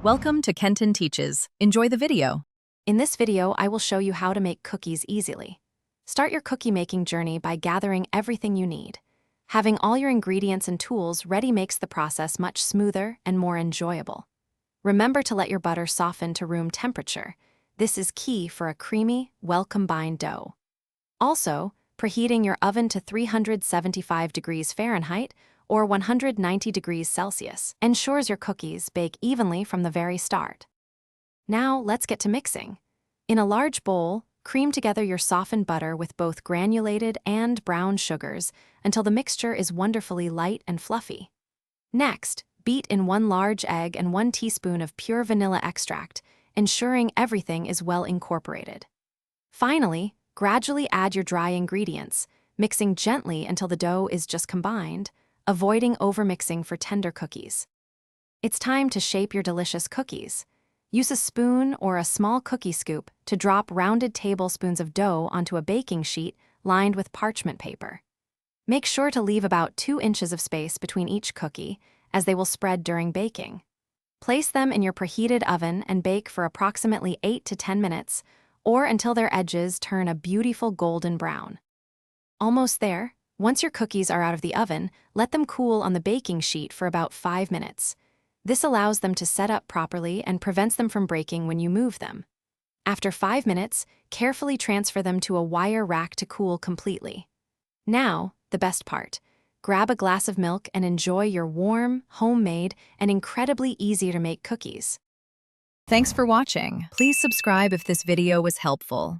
Welcome to Kenton Teaches. Enjoy the video. In this video, I will show you how to make cookies easily. Start your cookie making journey by gathering everything you need. Having all your ingredients and tools ready makes the process much smoother and more enjoyable. Remember to let your butter soften to room temperature. This is key for a creamy, well-combined dough. Also, preheating your oven to 375 degrees Fahrenheit or 190 degrees Celsius ensures your cookies bake evenly from the very start. Now, let's get to mixing. In a large bowl, cream together your softened butter with both granulated and brown sugars until the mixture is wonderfully light and fluffy. Next, beat in 1 large egg and 1 teaspoon of pure vanilla extract, ensuring everything is well incorporated. Finally, gradually add your dry ingredients, mixing gently until the dough is just combined, avoiding overmixing for tender cookies. It's time to shape your delicious cookies. Use a spoon or a small cookie scoop to drop rounded tablespoons of dough onto a baking sheet lined with parchment paper. Make sure to leave about 2 inches of space between each cookie, as they will spread during baking. Place them in your preheated oven and bake for approximately 8 to 10 minutes, or until their edges turn a beautiful golden brown. Almost there. Once your cookies are out of the oven, let them cool on the baking sheet for about 5 minutes. This allows them to set up properly and prevents them from breaking when you move them. After 5 minutes, carefully transfer them to a wire rack to cool completely. Now, the best part. Grab a glass of milk and enjoy your warm, homemade, and incredibly easy to make cookies. Thanks for watching. Please subscribe if this video was helpful.